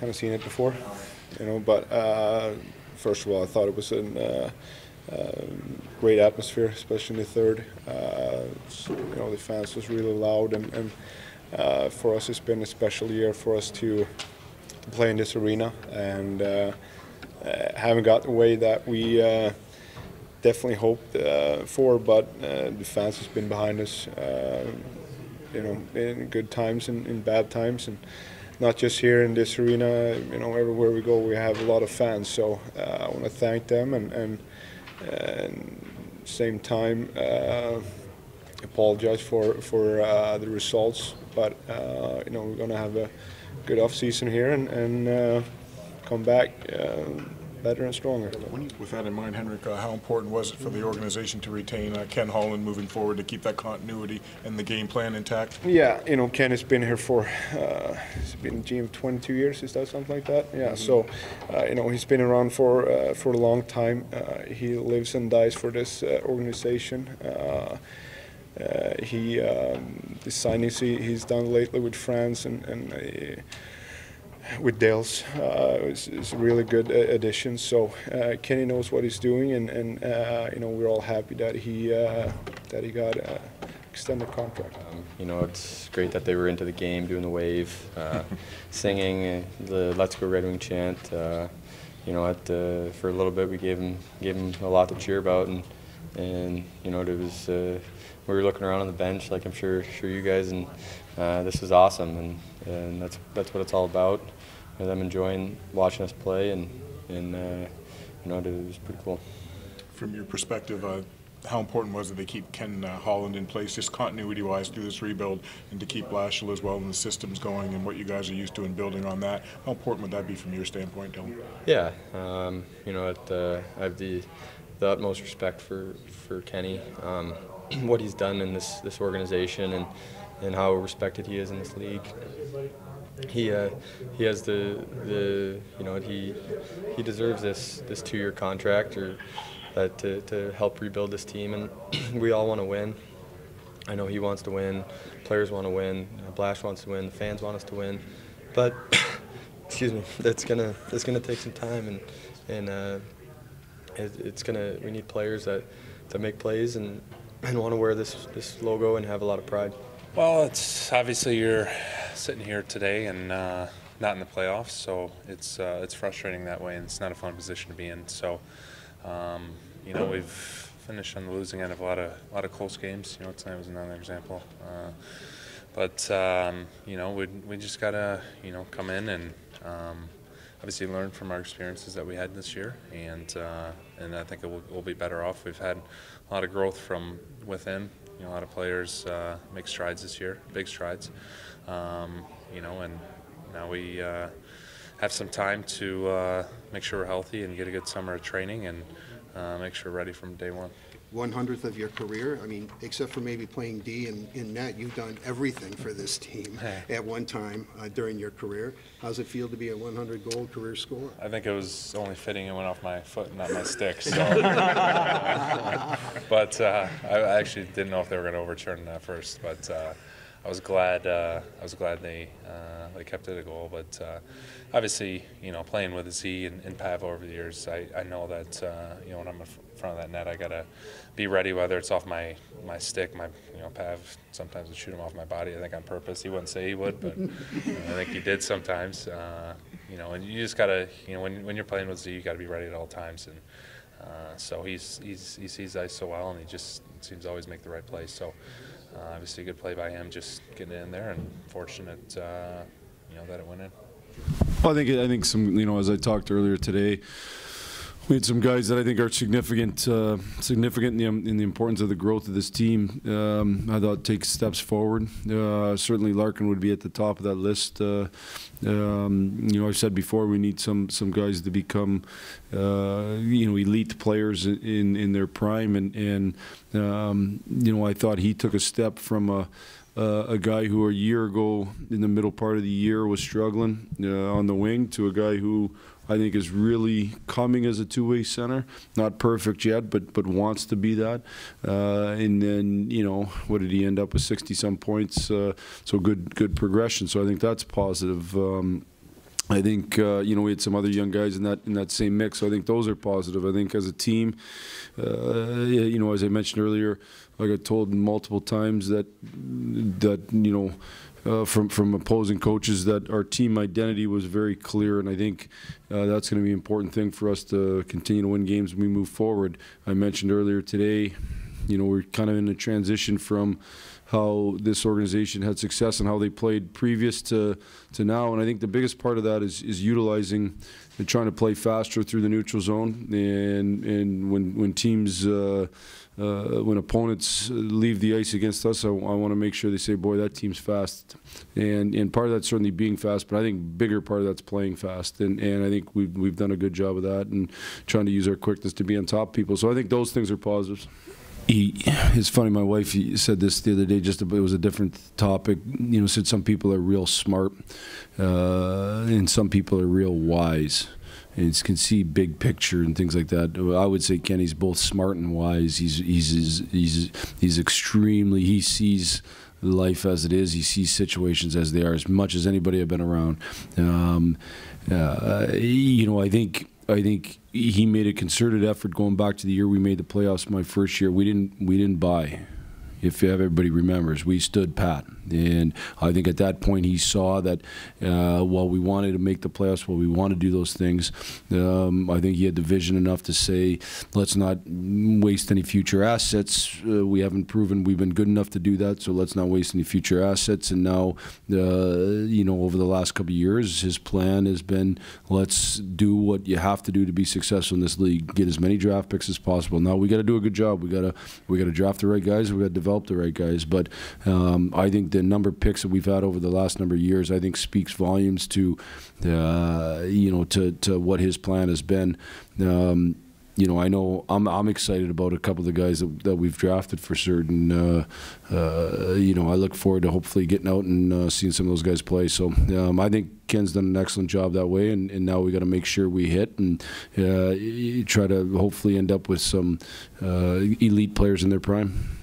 kind of seen it before, you know. But first of all, I thought it was a great atmosphere, especially in the third. So, you know, the fans was really loud, and for us, it's been a special year for us to play in this arena, and haven't got the way that we definitely hoped for, but the fans has been behind us, you know, in good times and in bad times, and not just here in this arena. You know, everywhere we go, we have a lot of fans. So I want to thank them, and same time apologize for the results. But you know, we're going to have a good off season here, and come back better and stronger. With that in mind, Henrik, how important was it for the organization to retain Ken Holland moving forward, to keep that continuity and the game plan intact? Yeah, you know, Ken has been here for, he's been GM 22 years, is that something like that? Yeah, so, you know, he's been around for a long time. He lives and dies for this organization. The signings he's done lately with France and with Dales is a really good addition. So Kenny knows what he's doing, and you know, we're all happy that he got an extended contract. You know, it's great that they were into the game, doing the wave, singing the "Let's Go Red Wing" chant. You know, for a little bit we gave him a lot to cheer about, and you know, it was we were looking around on the bench, like I'm sure you guys, and this is awesome, and that's what it's all about. And them enjoying watching us play, and you know, it was pretty cool. From your perspective, how important was it to keep Ken Holland in place, just continuity-wise, through this rebuild, and to keep Blashill as well and the systems going and what you guys are used to in building on that? How important would that be from your standpoint, Dylan? Yeah, you know, I have the utmost respect for Kenny, what he's done in this organization, and how respected he is in this league. He has the you know, he deserves this 2-year contract, or to help rebuild this team, and we all want to win. I know he wants to win, players want to win, Blash wants to win, the fans want us to win, but excuse me, it's gonna take some time, and we need players that make plays and want to wear this logo and have a lot of pride. Well, it's obviously you're sitting here today and not in the playoffs, so it's frustrating that way, and it's not a fun position to be in. So, you know, we've finished on the losing end of a lot of close games. You know, tonight was another example. But you know, we just gotta, you know, come in and obviously learn from our experiences that we had this year, and I think we'll be better off. We've had a lot of growth from within. You know, a lot of players make strides this year, big strides. You know, and now we have some time to make sure we're healthy and get a good summer of training, and make sure we're ready from day one. 100th of your career. I mean, except for maybe playing D in net, you've done everything for this team at one time during your career. How's it feel to be a 100-goal career scorer? I think it was only fitting it went off my foot and not my stick. So. But I actually didn't know if they were going to overturn that first. But I was glad they kept it a goal. But obviously, you know, playing with Z and Pav over the years, I know that you know, when I'm in front of that net, I gotta be ready, whether it's off my stick. You know, Pav sometimes would shoot him off my body, I think on purpose. He wouldn't say he would, but I think he did sometimes. You know, and you just gotta, you know, when you're playing with Z, you gotta be ready at all times. And so he sees ice so well, and he just seems to always make the right play. So obviously a good play by him, just getting in there, and fortunate, you know, that it went in. Well, I think some, you know, as I talked earlier today, we had some guys that I think are significant in the importance of the growth of this team. I thought take steps forward. Certainly Larkin would be at the top of that list. You know, I've said before, we need some guys to become you know, elite players in their prime, and you know, I thought he took a step from a guy who a year ago in the middle part of the year was struggling on the wing, to a guy who I think is really coming as a two-way center. Not perfect yet, but wants to be that. And then, you know, what did he end up with? 60-some points. So good progression. So I think that's positive. I think we had some other young guys in that same mix. So I think those are positive. I think as a team, as I mentioned earlier, I got told multiple times that from opposing coaches that our team identity was very clear, and I think that's going to be an important thing for us to continue to win games when we move forward. I mentioned earlier today, we're kind of in a transition from how this organization had success and how they played previous to now. And I think the biggest part of that is utilizing and trying to play faster through the neutral zone. And when teams, when opponents leave the ice against us, I want to make sure they say, boy, that team's fast. And part of that's certainly being fast, but I think bigger part of that's playing fast. And I think we've done a good job of that and trying to use our quickness to be on top of people. So I think those things are positives. It's funny, my wife said this the other day, it was a different topic, said some people are real smart and some people are real wise and can see big picture and things like that. I would say Kenny's both smart and wise. He's extremely, he sees life as it is. He sees situations as they are as much as anybody I've been around. I think he made a concerted effort going back to the year we made the playoffs. My first year, we didn't buy. If everybody remembers, we stood pat. And I think at that point he saw that while we wanted to make the playoffs, while we wanted to do those things, I think he had the vision enough to say, let's not waste any future assets. We haven't proven we've been good enough to do that, so let's not waste any future assets. And now, over the last couple of years, his plan has been, let's do what you have to do to be successful in this league. Get as many draft picks as possible. Now we got to do a good job. We got to draft the right guys. We got to develop the right guys. But I think the number of picks that we've had over the last number of years, I think speaks volumes to to what his plan has been. I know I'm excited about a couple of the guys that we've drafted for certain. I look forward to hopefully getting out and seeing some of those guys play. So I think Ken's done an excellent job that way, and now we got to make sure we hit and try to hopefully end up with some elite players in their prime.